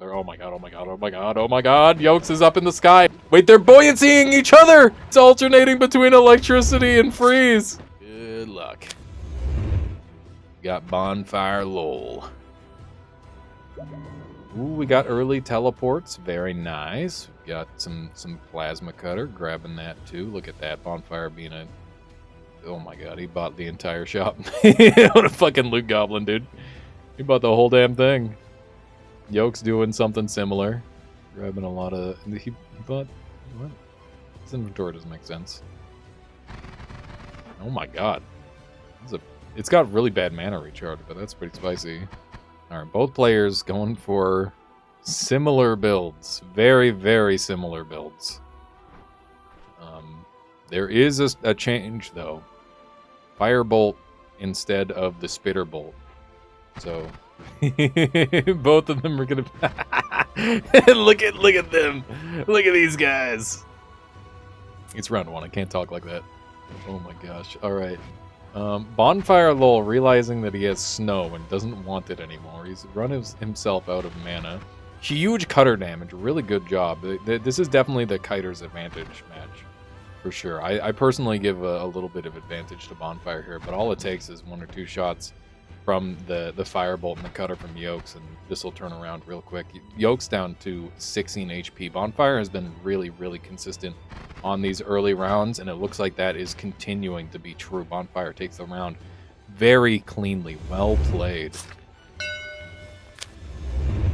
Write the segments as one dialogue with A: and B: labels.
A: Oh my god, oh my god, oh my god, oh my god. Yolks is up in the sky. Wait, they're buoyancying each other. It's alternating between electricity and freeze. Good luck. Got Bonfire lol. Ooh, we got early teleports. Very nice. We got some plasma cutter. Grabbing that too. Look at that. Bonfire being a... Oh my god, he bought the entire shop. What a fucking loot goblin, dude. He bought the whole damn thing. Yolks doing something similar. Grabbing a lot of... He bought... What? His inventory doesn't make sense. Oh my god. It's got really bad mana recharge, but that's pretty spicy. Alright, both players going for similar builds. Very, very similar builds. There is a change, though. Firebolt instead of the Spitter Bolt. So, both of them are gonna... look at them! Look at these guys! It's round one, I can't talk like that. Oh my gosh, alright. Bonfire lol, realizing that he has snow and doesn't want it anymore. He's run himself out of mana. Huge cutter damage, really good job. This is definitely the kiter's advantage match, for sure. I personally give a little bit of advantage to Bonfire here, but all it takes is 1 or 2 shots from the firebolt and the cutter from Yolks, and this will turn around real quick. Yolks down to 16 HP. Bonfire has been really, really consistent on these early rounds, and it looks like that is continuing to be true. Bonfire takes the round very cleanly. Well played.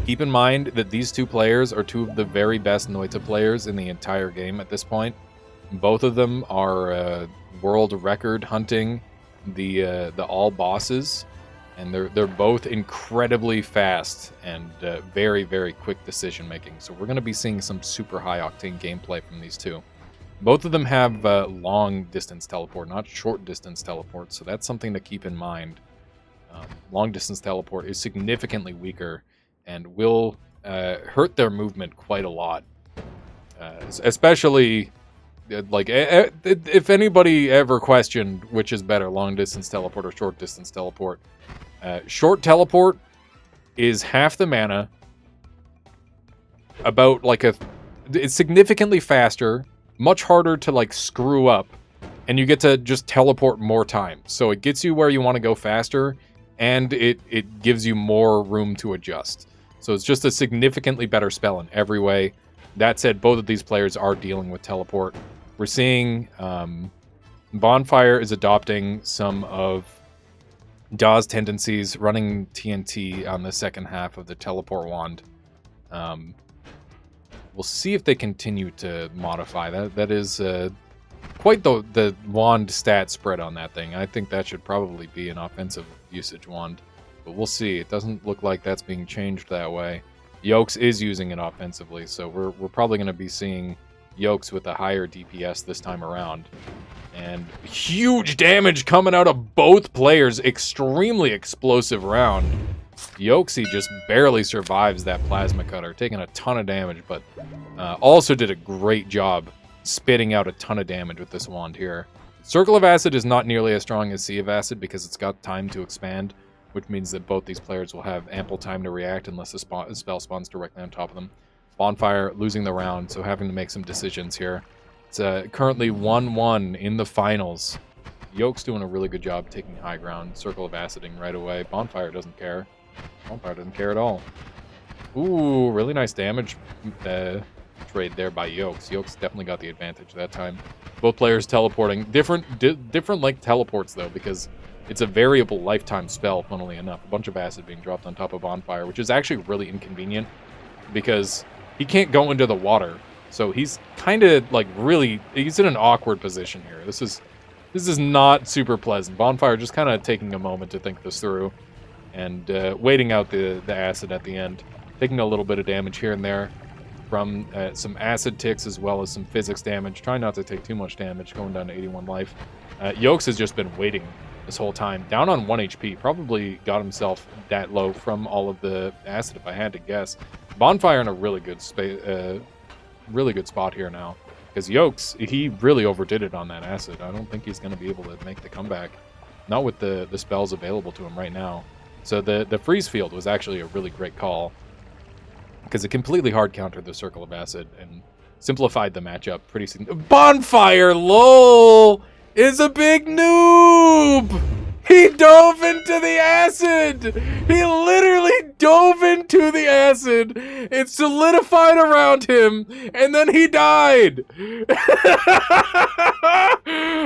A: Keep in mind that these two players are two of the very best Noita players in the entire game at this point. Both of them are world record hunting the all bosses, and they're both incredibly fast and very, very quick decision making. So we're going to be seeing some super high octane gameplay from these two. Both of them have long distance teleport, not short distance teleport, so that's something to keep in mind. Long distance teleport is significantly weaker and will hurt their movement quite a lot. Especially, like, if anybody ever questioned which is better, long distance teleport or short distance teleport, short teleport is half the mana, about like it's significantly faster, much harder to like screw up, and you get to just teleport more times. So it gets you where you want to go faster, and it gives you more room to adjust. So it's just a significantly better spell in every way. That said, both of these players are dealing with teleport. We're seeing Bonfire is adopting some of Daw's tendencies, running TNT on the second half of the teleport wand. We'll see if they continue to modify that. That is quite the wand stat spread on that thing. I think that should probably be an offensive usage wand, but we'll see. It doesn't look like that's being changed that way. Yolks is using it offensively, so we're probably going to be seeing Yolks with a higher DPS this time around. And huge damage coming out of both players. Extremely explosive round. Yolksy just barely survives that plasma cutter, taking a ton of damage, but also did a great job spitting out a ton of damage with this wand here. Circle of Acid is not nearly as strong as Sea of Acid because it's got time to expand, which means that both these players will have ample time to react unless a spell spawns directly on top of them. Bonfire losing the round, so having to make some decisions here. It's currently 1-1 in the finals. Yolks doing a really good job taking high ground, Circle of Aciding right away. Bonfire doesn't care. Bonfire doesn't care at all. Ooh, really nice damage trade there by Yolks. Yolks definitely got the advantage that time. Both players teleporting. Different like teleports, though, because it's a variable lifetime spell, funnily enough. A bunch of acid being dropped on top of Bonfire, which is actually really inconvenient because he can't go into the water. So he's kind of like he's in an awkward position here. This is not super pleasant. Bonfire just kind of taking a moment to think this through and waiting out the acid at the end. Taking a little bit of damage here and there from some acid ticks as well as some physics damage. Trying not to take too much damage, going down to 81 life. Yolks has just been waiting this whole time. Down on 1 HP. Probably got himself that low from all of the acid, if I had to guess. Bonfire in a really good spot here now. Because Yolks, he really overdid it on that acid. I don't think he's going to be able to make the comeback. Not with the spells available to him right now. So the freeze field was actually a really great call. because it completely hard countered the Circle of Acid and simplified the matchup pretty significantly. Bonfire, lol, is a big noob! He dove into the acid! He literally dove into the acid! It solidified around him, and then he died!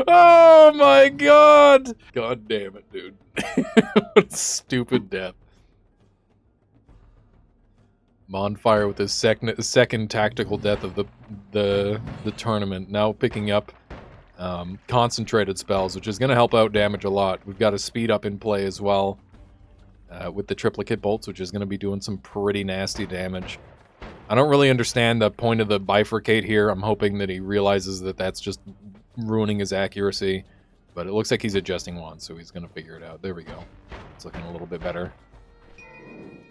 A: Oh my god! God damn it, dude. What a stupid death. Bonfire with his second tactical death of the tournament, now picking up concentrated spells, which is going to help out damage a lot. We've got a speed up in play as well with the triplicate bolts, which is going to be doing some pretty nasty damage. I don't really understand the point of the bifurcate here. I'm hoping that he realizes that that's just ruining his accuracy, but it looks like he's adjusting one, so he's going to figure it out. There we go. It's looking a little bit better.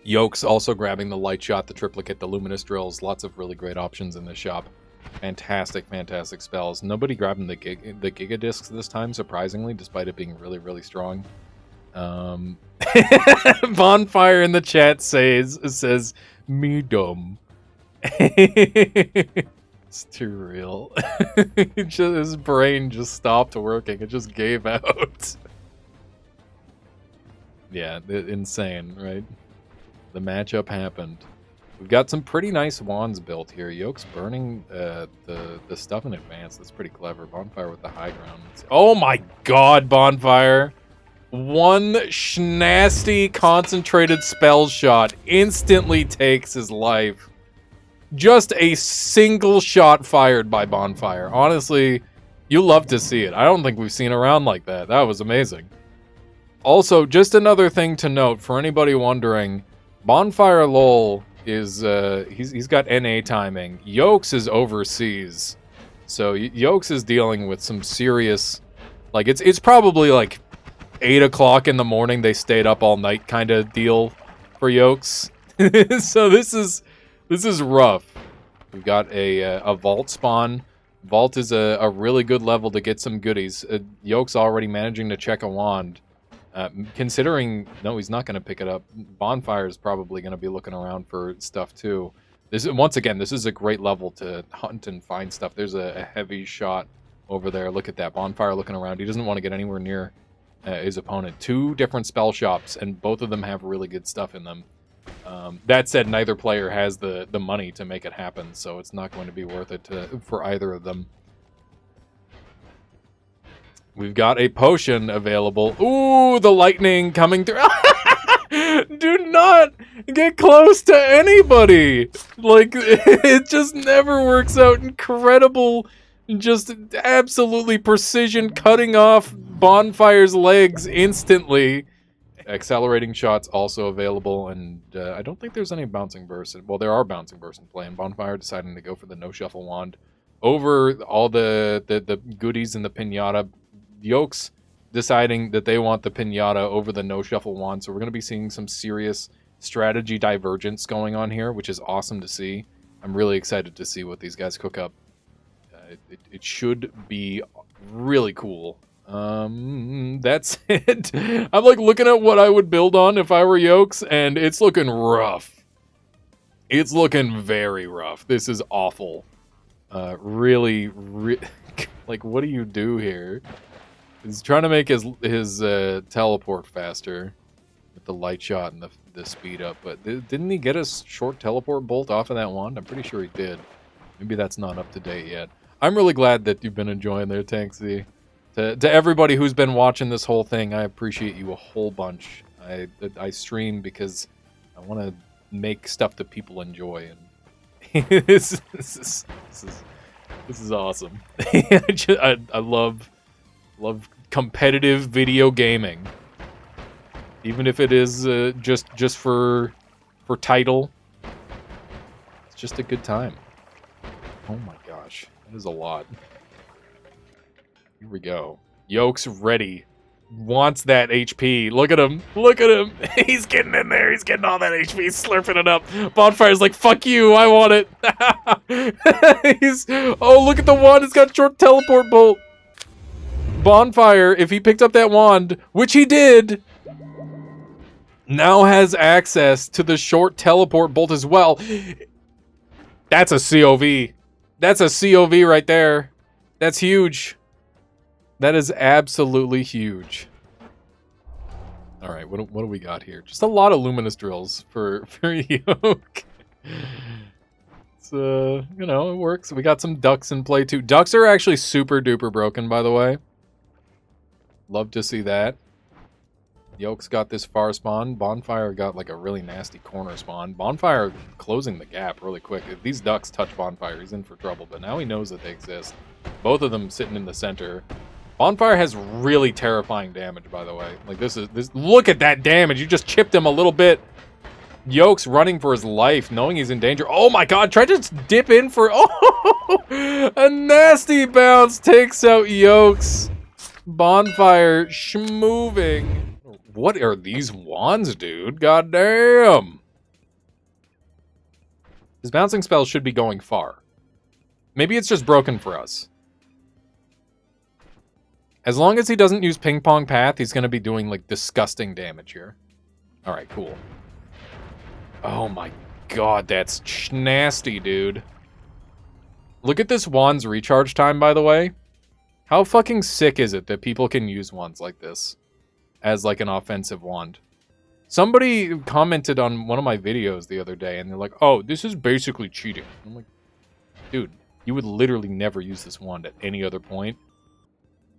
A: Yolks also grabbing the light shot, the triplicate, the luminous drills. Lots of really great options in this shop. Fantastic, fantastic spells. Nobody grabbing the Giga Discs this time, surprisingly, despite it being really, really strong. Bonfire in the chat says, me dumb. It's too real. His brain just stopped working. It just gave out. Yeah, insane, right? The matchup happened. We've got some pretty nice wands built here. Yolk's burning the stuff in advance. That's pretty clever. Bonfire with the high ground. Oh my god, Bonfire! One nasty concentrated spell shot instantly takes his life. Just a single shot fired by Bonfire. Honestly, you love to see it. I don't think we've seen a round like that. That was amazing. Also, just another thing to note for anybody wondering, Bonfire lol is he's got NA timing. Yolks is overseas, so Yolks is dealing with some serious, like it's probably like 8 o'clock in the morning. They stayed up all night kind of deal for Yolks. So this is rough. We've got a vault spawn. Vault is a really good level to get some goodies. Yolks already managing to check a wand. Considering, no, he's not going to pick it up. Bonfire is probably going to be looking around for stuff too. Once again, this is a great level to hunt and find stuff. There's a heavy shot over there. Look at that. Bonfire looking around. He doesn't want to get anywhere near his opponent. 2 different spell shops, and both of them have really good stuff in them. That said, neither player has the money to make it happen, so it's not going to be worth it for either of them. We've got a potion available. Ooh, the lightning coming through. Do not get close to anybody. Like, it just never works out. Incredible, just absolutely precision cutting off Bonfire's legs instantly. Accelerating shots also available, and I don't think there's any bouncing bursts. Well, there are bouncing bursts in play, and Bonfire deciding to go for the no shuffle wand over all the goodies in the pinata. Yolks deciding that they want the pinata over the no shuffle wand, so we're going to be seeing some serious strategy divergence going on here, which is awesome to see. I'm really excited to see what these guys cook up. It should be really cool. That's it. I'm like looking at what I would build on if I were Yolks, and it's looking rough. It's looking very rough. This is awful. Really, like, what do you do here? He's trying to make his teleport faster with the light shot and the speed up, but didn't he get a short teleport bolt off of that wand? I'm pretty sure he did. Maybe that's not up to date yet. I'm really glad that you've been enjoying there, Tanksy. To everybody who's been watching this whole thing, I appreciate you a whole bunch. I stream because I want to make stuff that people enjoy, and this is awesome. I love competitive video gaming, even if it is just for title. It's just a good time. Oh my gosh, that is a lot. Here we go. Yolk's ready. Wants that HP. Look at him. Look at him. He's getting in there. He's getting all that HP. Slurping it up. Bonfire's like, fuck you. I want it. Oh, look at the wand. It's got short teleport bolt. Bonfire, if he picked up that wand, which he did, now has access to the short teleport bolt as well. That's a COV. That's a COV right there. That's huge. That is absolutely huge. All right, what do we got here? Just a lot of luminous drills for Yoke. It's, you know, it works. We got some ducks in play too. Ducks are actually super duper broken, by the way. Love to see that. Yoke's got this far spawn. Bonfire got like a really nasty corner spawn. Bonfire closing the gap really quick. If these ducks touch Bonfire, he's in for trouble. But now he knows that they exist. Both of them sitting in the center. Bonfire has really terrifying damage, by the way. Like this. Look at that damage. You just chipped him a little bit. Yoke's running for his life, knowing he's in danger. Oh my god, tried to dip in for... Oh! A nasty bounce takes out Yokes. Bonfire schmoving. What are these wands, dude? God damn. His bouncing spells should be going far. Maybe it's just broken for us. As long as he doesn't use Ping Pong Path, he's going to be doing, like, disgusting damage here. Alright, cool. Oh my god, that's nasty, dude. Look at this wand's recharge time, by the way. How fucking sick is it that people can use wands like this as, like, an offensive wand? Somebody commented on one of my videos the other day, and they're like, oh, this is basically cheating. I'm like, dude, you would literally never use this wand at any other point.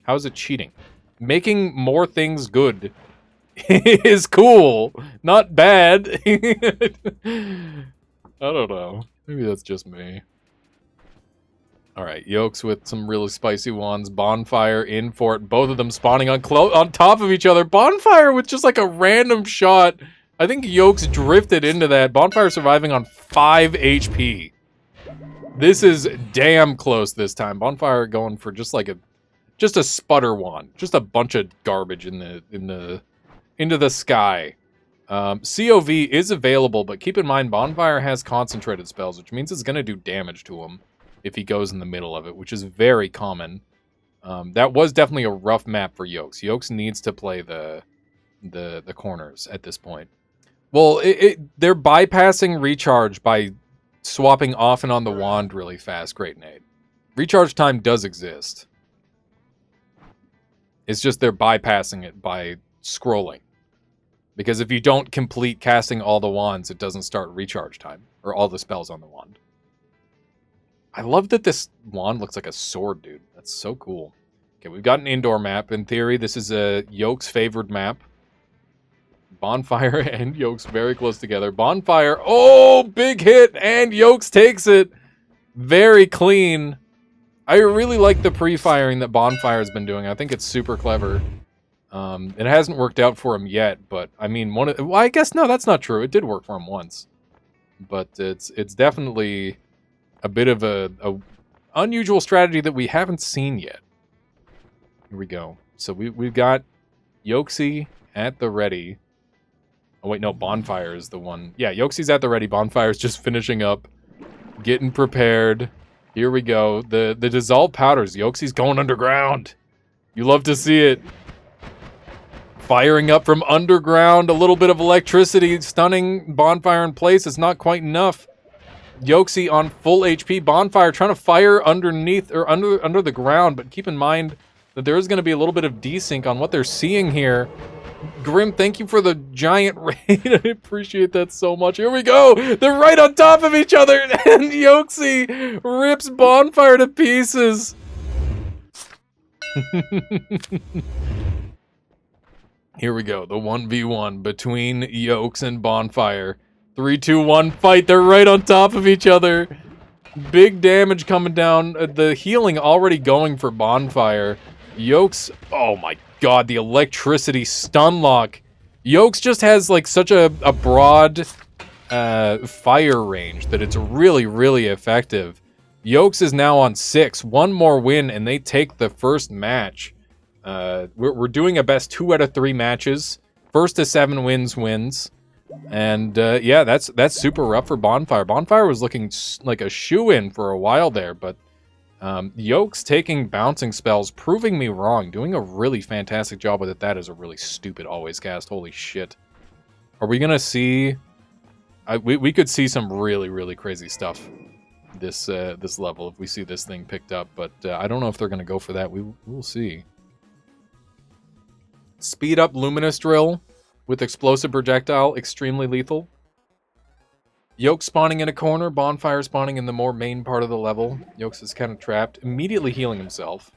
A: How is it cheating? Making more things good is cool, not bad. I don't know. Maybe that's just me. Alright, Yokes with some really spicy wands. Bonfire in for it. Both of them spawning on top of each other. Bonfire with just like a random shot. I think Yokes drifted into that. Bonfire surviving on 5 HP. This is damn close this time. Bonfire going for just like a sputter wand. Just a bunch of garbage into the sky. COV is available, but keep in mind Bonfire has concentrated spells, which means it's going to do damage to him if he goes in the middle of it, which is very common. That was definitely a rough map for Yokes. Yokes needs to play the corners at this point. Well, they're bypassing recharge by swapping off and on the wand really fast. Great, Nate. Recharge time does exist. It's just they're bypassing it by scrolling. Because if you don't complete casting all the wands, it doesn't start recharge time. Or all the spells on the wand. I love that this wand looks like a sword, dude. That's so cool. Okay, we've got an indoor map. In theory, this is a Yokes favored map. Bonfire and Yokes very close together. Bonfire, oh, big hit, and Yokes takes it. Very clean. I really like the pre-firing that Bonfire's been doing. I think it's super clever. It hasn't worked out for him yet, but I mean, well, I guess no, that's not true. It did work for him once, but it's definitely a bit of a unusual strategy that we haven't seen yet. Here we go. So we've got Yolksy at the ready. Oh wait, no, Bonfire is the one. Yeah, Yolksy's at the ready. Bonfire's just finishing up, getting prepared. Here we go. The dissolved powders. Yolksy's going underground. You love to see it. Firing up from underground. A little bit of electricity stunning Bonfire in place. It's not quite enough. Yolksy on full HP. Bonfire trying to fire underneath or under the ground, but keep in mind that there is going to be a little bit of desync on what they're seeing here. Grim, thank you for the giant raid. I appreciate that so much. Here we go. They're right on top of each other, and Yolksy rips Bonfire to pieces. Here we go. The 1v1 between Yokes and Bonfire. 3, 2, 1, fight. They're right on top of each other. Big damage coming down. The healing already going for Bonfire. Yokes, oh my god, the electricity stun lock. Yokes just has like such a broad fire range that it's really, really effective. Yokes is now on 6. One more win and they take the first match. We're doing a best 2 out of 3 matches. First to 7 wins. And yeah, that's super rough for Bonfire. Bonfire was looking like a shoe-in for a while there, but Yokes taking bouncing spells, proving me wrong, doing a really fantastic job with it. That is a really stupid always cast. Holy shit. Are we gonna see? We could see some really, really crazy stuff this this level if we see this thing picked up, but I don't know if they're gonna go for that. We'll see. Speed up luminous drill with explosive projectile, extremely lethal. Yolks spawning in a corner, Bonfire spawning in the more main part of the level. Yolks is kind of trapped, immediately healing himself.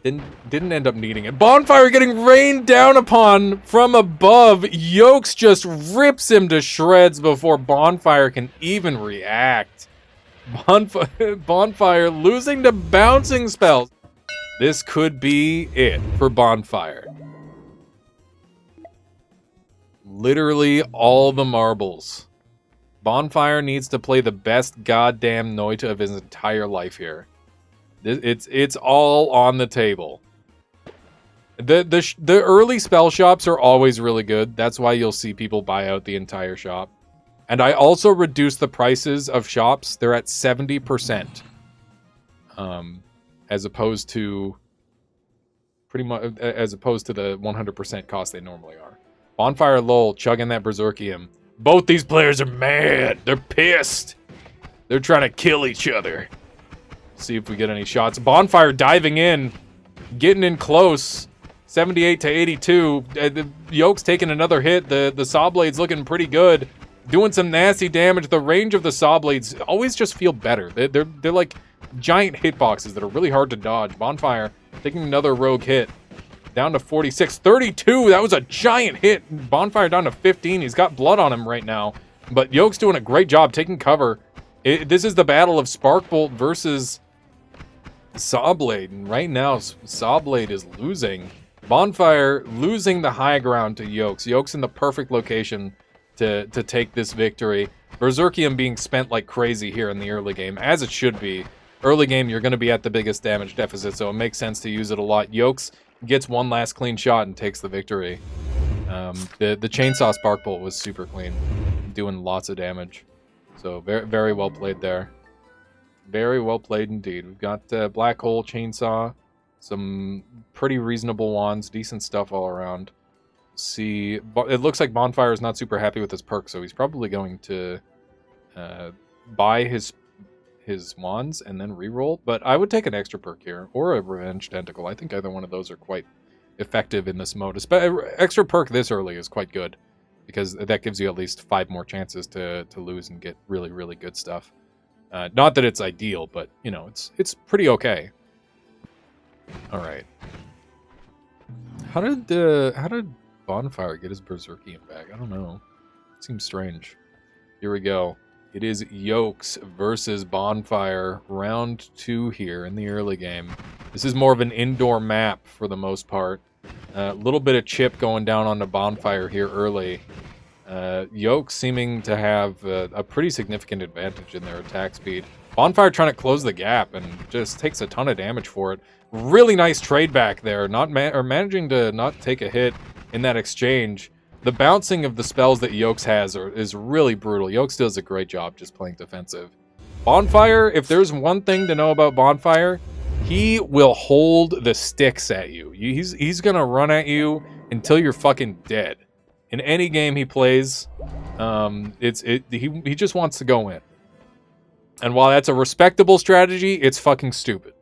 A: Didn't end up needing it. Bonfire getting rained down upon from above. Yolks just rips him to shreds before Bonfire can even react. Bonfire losing to bouncing spells. This could be it for Bonfire. Literally all the marbles. Bonfire needs to play the best goddamn Noita of his entire life here. It's all on the table. The early spell shops are always really good. That's why you'll see people buy out the entire shop. And I also reduced the prices of shops. They're at 70%, as opposed to the 100% cost they normally are. Bonfire lol chugging that Berserkium. Both these players are mad. They're pissed. They're trying to kill each other. See if we get any shots. Bonfire diving in, getting in close. 78 to 82. The Yolks taking another hit. The Saw Blade's looking pretty good. Doing some nasty damage. The range of the Saw Blades always just feel better. They're like giant hitboxes that are really hard to dodge. Bonfire taking another rogue hit. Down to 46. 32. That was a giant hit. Bonfire down to 15. He's got blood on him right now. But Yolks doing a great job taking cover. This is the battle of Sparkbolt versus Sawblade. And right now, Sawblade is losing. Bonfire losing the high ground to Yolks. Yolks in the perfect location to take this victory. Berserkium being spent like crazy here in the early game, as it should be. Early game, you're going to be at the biggest damage deficit, so it makes sense to use it a lot. Yolks gets one last clean shot and takes the victory. The chainsaw Sparkbolt was super clean, doing lots of damage. So very, very well played there. Very well played indeed. We've got Black Hole, Chainsaw, some pretty reasonable wands, decent stuff all around. See, it looks like Bonfire is not super happy with his perk, so he's probably going to buy his wands and then reroll. But I would take an extra perk here, or a Revenge Tentacle. I think either one of those are quite effective in this mode. Extra perk this early is quite good, because that gives you at least 5 more chances to lose and get really, really good stuff. Not that it's ideal, but, you know, it's pretty okay. All right. How did Bonfire get his Berserkium back? I don't know. It seems strange. Here we go. It is Yolks versus Bonfire, round 2 here in the early game. This is more of an indoor map for the most part. A little bit of chip going down on the Bonfire here early. Yolks seeming to have a pretty significant advantage in their attack speed. Bonfire trying to close the gap and just takes a ton of damage for it. Really nice trade back there, managing to not take a hit in that exchange. The bouncing of the spells that Yolks has is really brutal. Yolks does a great job just playing defensive. Bonfire, if there's one thing to know about Bonfire, he will hold the sticks at you. He's gonna run at you until you're fucking dead. In any game he plays, he just wants to go in. And while that's a respectable strategy, it's fucking stupid.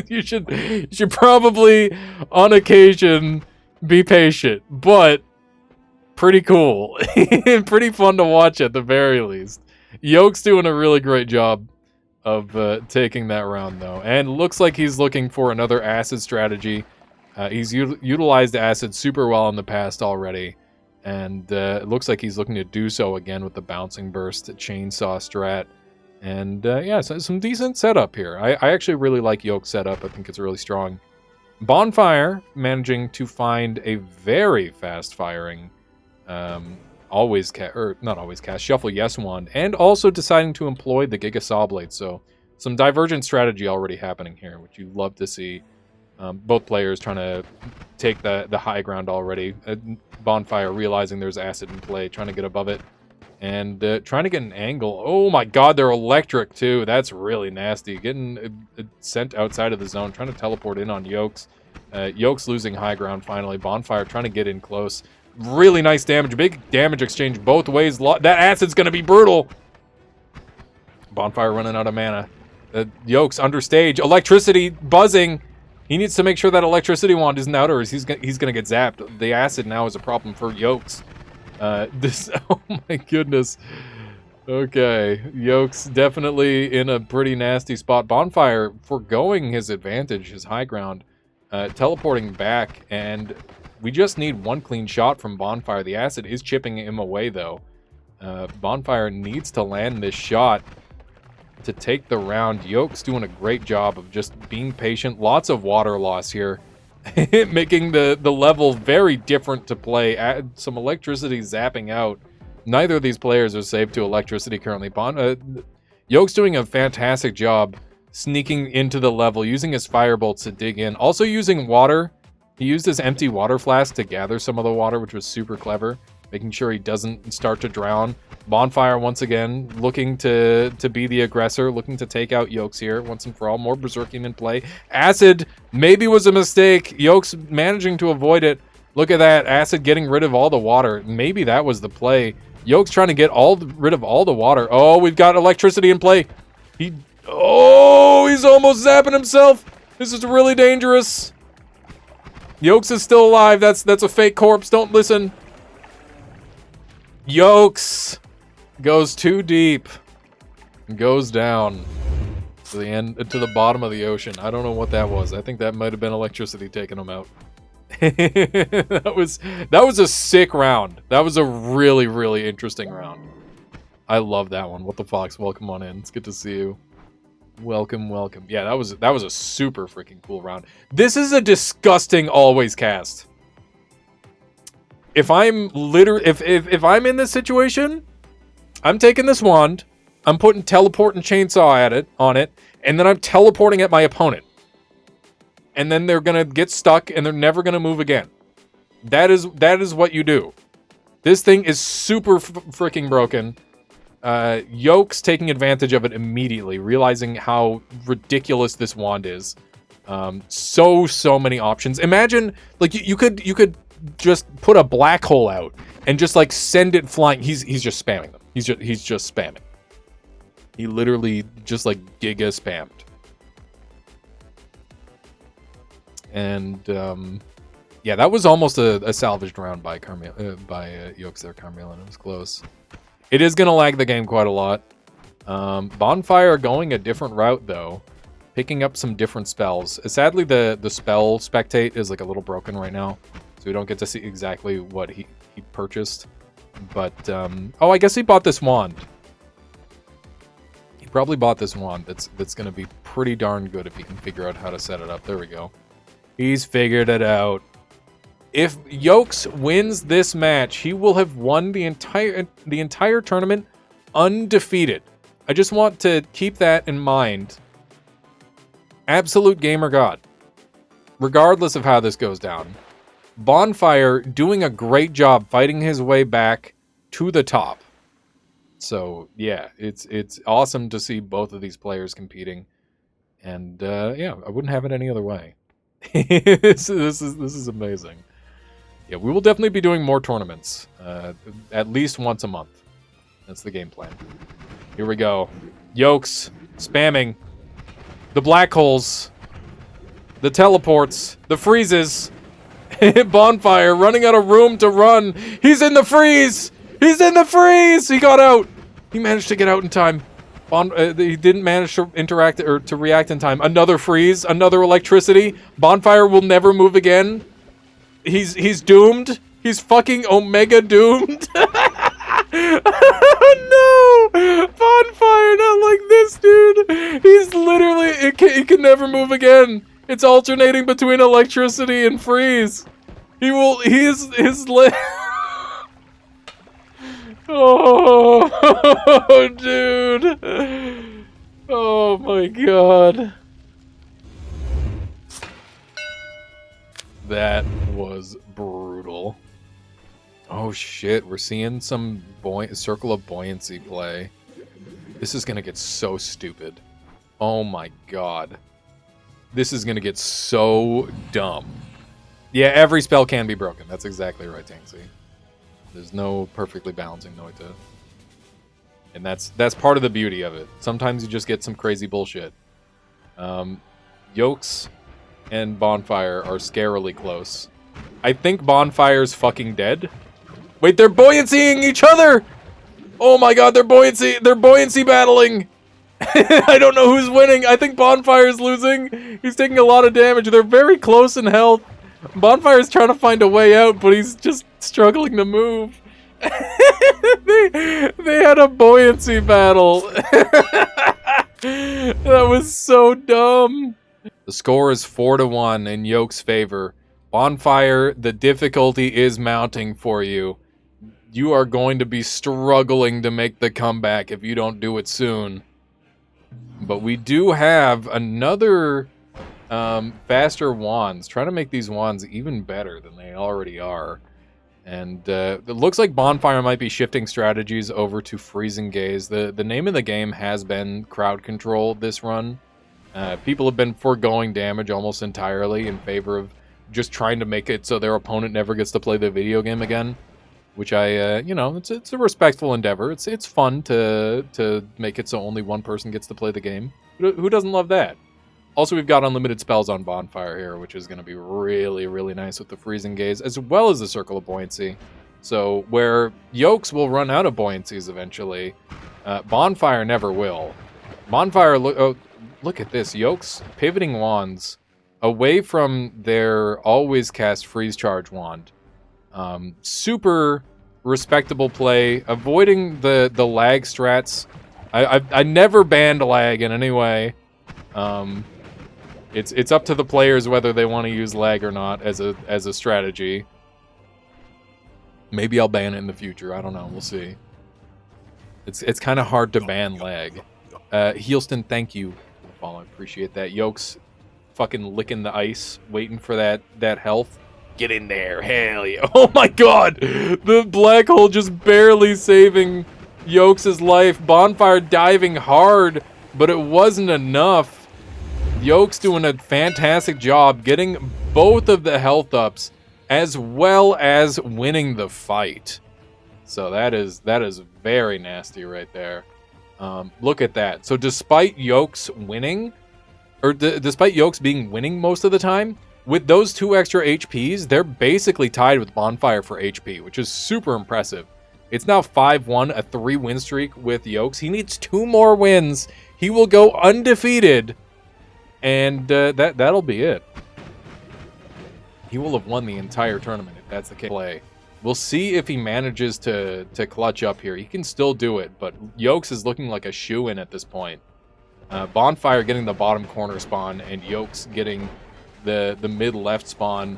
A: you should probably, on occasion, be patient, but pretty cool. Pretty fun to watch at the very least. Yolks doing a really great job of taking that round, though. And looks like he's looking for another acid strategy. He's utilized acid super well in the past already. And it looks like he's looking to do so again with the bouncing burst chainsaw strat. And yeah, so some decent setup here. I actually really like Yolk's setup. I think it's really strong. Bonfire managing to find a very fast firing not always cast, Shuffle Yes wand, and also deciding to employ the Giga Saw Blade. So some divergent strategy already happening here, which you love to see. Both players trying to take the high ground already. Bonfire realizing there's acid in play, trying to get above it, and trying to get an angle. Oh my god, they're electric too. That's really nasty. Getting sent outside of the zone, trying to teleport in on Yolks. Yolks losing high ground finally. Bonfire trying to get in close. Really nice damage. Big damage exchange both ways. That acid's going to be brutal. Bonfire running out of mana. Yolks understage. Electricity buzzing. He needs to make sure that electricity wand isn't out, or he's going to get zapped. The acid now is a problem for Yolks. Oh my goodness. Okay, Yolks definitely in a pretty nasty spot. Bonfire foregoing his advantage, his high ground, teleporting back, and we just need one clean shot from Bonfire. The acid is chipping him away, though. Bonfire needs to land this shot to take the round. Yolks doing a great job of just being patient. Lots of water loss here, making the level very different to play. Add some electricity zapping out. Neither of these players are safe to electricity currently. Yolks doing a fantastic job sneaking into the level, using his firebolts to dig in. Also using water. He used his empty water flask to gather some of the water, which was super clever, making sure he doesn't start to drown. Bonfire, once again, looking to be the aggressor, looking to take out Yolks here once and for all. More Berserkium in play. Acid maybe was a mistake. Yolks managing to avoid it. Look at that. Acid getting rid of all the water. Maybe that was the play. Yolks trying to get rid of all the water. Oh, we've got electricity in play. He's almost zapping himself. This is really dangerous. Yolks is still alive. That's a fake corpse. Don't listen. Yolks goes too deep. Goes down to the bottom of the ocean. I don't know what that was. I think that might have been electricity taking him out. that was a sick round. That was a really, really interesting round. I love that one. What the Fox, welcome on in. It's good to see you. Welcome. Yeah, that was a super freaking cool round. This is a disgusting always cast. If I'm if I'm in this situation, I'm taking this wand, I'm putting teleport and chainsaw on it, and then I'm teleporting at my opponent. And then they're gonna get stuck and they're never gonna move again. That is what you do. This thing is super freaking broken. Yolks taking advantage of it immediately, realizing how ridiculous this wand is. So many options. Imagine like you could just put a black hole out and just like send it flying. He's just spamming them. He's just spamming. He literally just like giga spammed. And yeah, that was almost a salvaged round by Yolks there, Carmilla. It was close. It is going to lag the game quite a lot. Bonfire going a different route, though. Picking up some different spells. Sadly, the spell spectate is like a little broken right now. So we don't get to see exactly what he purchased. But, oh, I guess he bought this wand. He probably bought this wand. That's going to be pretty darn good if he can figure out how to set it up. There we go. He's figured it out. If Yolks wins this match, he will have won the entire tournament undefeated. I just want to keep that in mind. Absolute gamer god. Regardless of how this goes down. Bonfire doing a great job fighting his way back to the top. So, yeah, it's awesome to see both of these players competing. And, yeah, I wouldn't have it any other way. This is amazing. Yeah, we will definitely be doing more tournaments, at least once a month. That's the game plan. Here we go. Yolks spamming the black holes, the teleports, the freezes. Bonfire running out of room to run. He's in the freeze. He's in the freeze. He got out. He managed to get out in time. He didn't manage to interact or to react in time. Another freeze, another electricity. Bonfire will never move again. He's doomed. He's fucking Omega doomed. Oh, no! Bonfire, not like this, dude. He's literally, he can never move again. It's alternating between electricity and freeze. His oh, dude. Oh my god. That was brutal. Oh shit, we're seeing some circle of buoyancy play. This is gonna get so stupid. Oh my god. This is gonna get so dumb. Yeah, every spell can be broken. That's exactly right, Tangsy. There's no perfectly balancing Noita. And that's part of the beauty of it. Sometimes you just get some crazy bullshit. Yolks and Bonfire are scarily close. I think Bonfire's fucking dead. Wait, they're buoyancying each other! Oh my god, they're buoyancy battling! I don't know who's winning. I think Bonfire's losing. He's taking a lot of damage. They're very close in health. Bonfire's trying to find a way out, but he's just struggling to move. they had a buoyancy battle. That was so dumb. The score is 4-1 in Yolk's favor. Bonfire, the difficulty is mounting for you. You are going to be struggling to make the comeback if you don't do it soon. But we do have another faster wands. Trying to make these wands even better than they already are. And it looks like Bonfire might be shifting strategies over to Freezing Gaze. The name of the game has been crowd control this run. People have been foregoing damage almost entirely in favor of just trying to make it so their opponent never gets to play the video game again. Which it's a respectful endeavor. It's fun to make it so only one person gets to play the game. Who doesn't love that? Also, we've got unlimited spells on Bonfire here, which is going to be really, really nice with the Freezing Gaze, as well as the Circle of Buoyancy. So, where Yolks will run out of buoyancies eventually, Bonfire never will. Bonfire, look at this. Yolks pivoting wands away from their always cast Freeze Charge wand. Super respectable play, avoiding the lag strats. I never banned lag in any way. It's up to the players whether they want to use lag or not as a strategy. Maybe I'll ban it in the future. I don't know. We'll see. It's kind of hard to ban lag. Heelston, thank you for the follow. I appreciate that. Yolks fucking licking the ice, waiting for that health. Get in there, hell yeah. Oh my god! The black hole just barely saving Yolks' life. Bonfire diving hard, but it wasn't enough. Yolks doing a fantastic job getting both of the health ups as well as winning the fight. So that is very nasty right there. Look at that. So despite Yolks winning, despite Yolks being winning most of the time, with those 2 extra HPs, they're basically tied with Bonfire for HP, which is super impressive. It's now 5-1, a 3-win streak with Yolks. He needs 2 more wins. He will go undefeated, and that'll be it. He will have won the entire tournament if that's the case. Play. We'll see if he manages to clutch up here. He can still do it, but Yolks is looking like a shoo-in at this point. Bonfire getting the bottom corner spawn, and Yolks getting the mid-left spawn.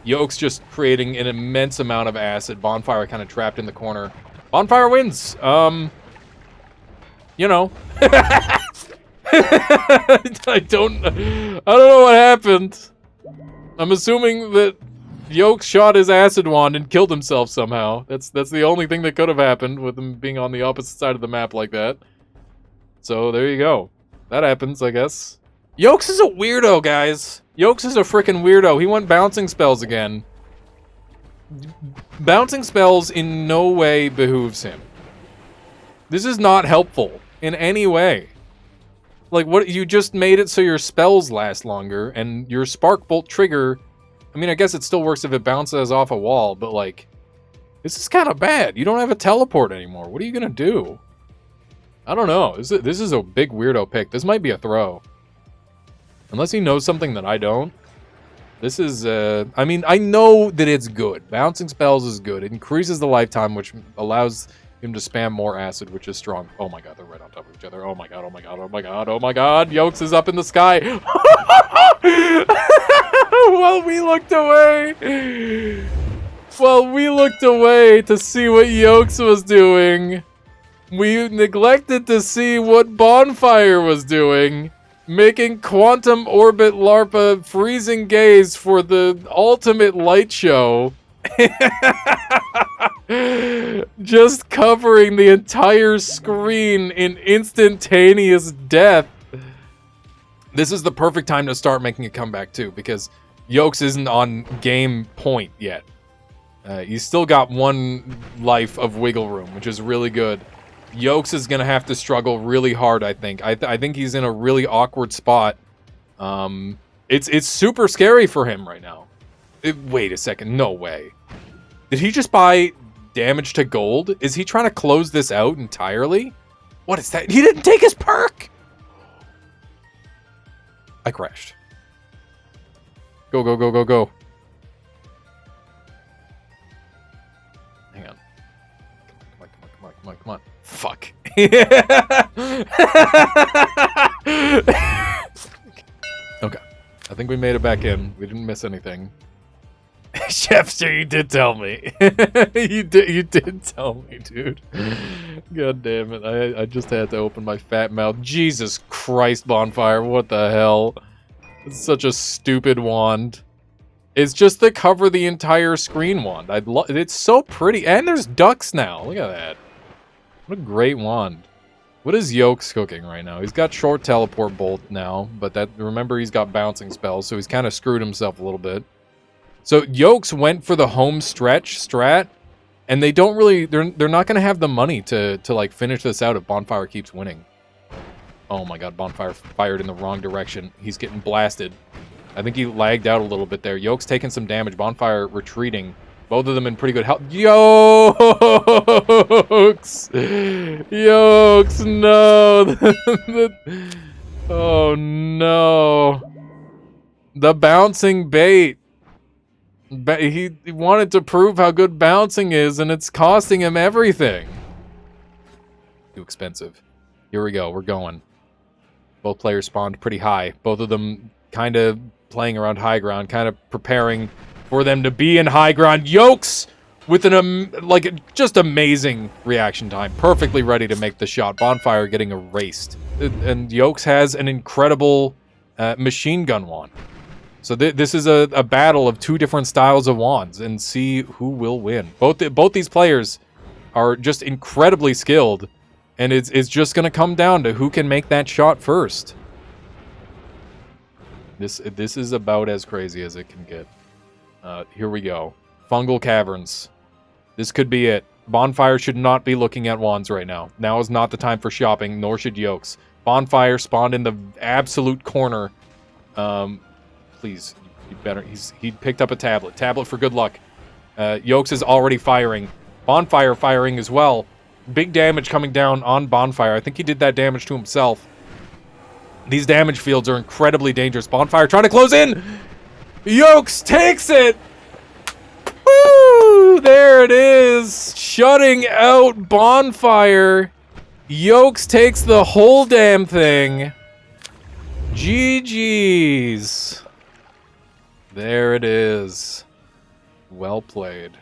A: Yolks just creating an immense amount of acid. Bonfire kind of trapped in the corner. Bonfire wins! You know. I don't know what happened. I'm assuming that Yolks shot his acid wand and killed himself somehow. That's the only thing that could have happened with him being on the opposite side of the map like that. So there you go. That happens, I guess. Yolks is a weirdo, guys. Yolks is a freaking weirdo. He went bouncing spells again. Bouncing spells in no way behooves him. This is not helpful in any way. Like, what, you just made it so your spells last longer, and your Spark Bolt trigger, I mean, I guess it still works if it bounces off a wall, but like, this is kind of bad. You don't have a teleport anymore. What are you gonna do? I don't know. This is a big weirdo pick. This might be a throw. Unless he knows something that I don't. This is, I mean, I know that it's good. Bouncing spells is good. It increases the lifetime, which allows him to spam more acid, which is strong. Oh my god, they're right on top of each other. Oh my god, oh my god, oh my god, oh my god. Yolks is up in the sky. While we looked away to see what Yolks was doing, we neglected to see what Bonfire was doing. Making Quantum Orbit LARPA Freezing Gaze for the ultimate light show. Just covering the entire screen in instantaneous death. This is the perfect time to start making a comeback too, because Yolks isn't on game point yet. He's still got 1 life of wiggle room, which is really good. Yolks is going to have to struggle really hard, I think. I think he's in a really awkward spot. It's super scary for him right now. Wait a second. No way. Did he just buy damage to gold? Is he trying to close this out entirely? What is that? He didn't take his perk! I crashed. Go, go, go, go, go. Hang on. Come on, come on, come on, come on, come on. Fuck. Okay. I think we made it back in. We didn't miss anything. Chefster, you did tell me. you did tell me, dude. God damn it. I just had to open my fat mouth. Jesus Christ, Bonfire. What the hell? It's such a stupid wand. It's just to cover the entire screen wand. It's so pretty. And there's ducks now. Look at that. What a great wand. What is Yolks cooking right now? He's got short teleport bolt now, but remember he's got bouncing spells, so he's kind of screwed himself a little bit. So Yolks went for the home stretch strat, and they don't really, they're not going to have the money to like finish this out if Bonfire keeps winning. Oh my god, Bonfire fired in the wrong direction. He's getting blasted. I think he lagged out a little bit there. Yolks taking some damage, Bonfire retreating. Both of them in pretty good health. Yolks! Yolks, no! Oh no. The bouncing bait. He wanted to prove how good bouncing is, and it's costing him everything. Too expensive. Here we go. We're going. Both players spawned pretty high. Both of them kind of playing around high ground, kind of preparing for them to be in high ground. Yolks with an just amazing reaction time. Perfectly ready to make the shot. Bonfire getting erased. And Yolks has an incredible machine gun wand. So this is a battle of 2 different styles of wands, and see who will win. Both these players are just incredibly skilled, and it's just going to come down to who can make that shot first. This is about as crazy as it can get. Here we go. Fungal Caverns. This could be it. Bonfire should not be looking at wands right now. Now is not the time for shopping, nor should Yolks. Bonfire spawned in the absolute corner. Please, you better. He picked up a tablet. Tablet for good luck. Yolks is already firing. Bonfire firing as well. Big damage coming down on Bonfire. I think he did that damage to himself. These damage fields are incredibly dangerous. Bonfire trying to close in. Yolks takes it. Woo! There it is. Shutting out Bonfire. Yolks takes the whole damn thing. GG's. There it is. Well played.